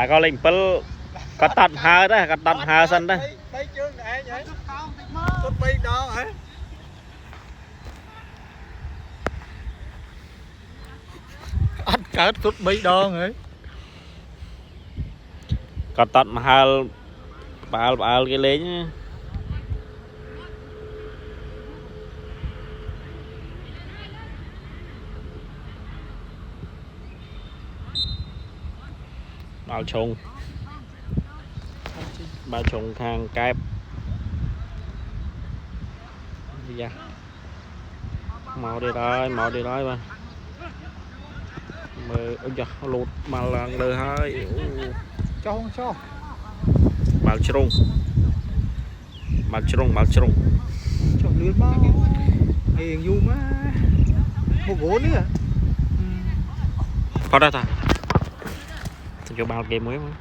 bà có lên bớt có tắt hai đấy có tắt hai sân đấy ăn cá chút mấy đo ấy có tắt mà hai bà cái lấy bao trùng khang kẹp dạ màu đi rồi mà mơ ôi giời lụt mà lần đời hai cho không cho bao trùng cho lươn bao hiền du má một gỗ nữa có đó ta cho bao game mới mà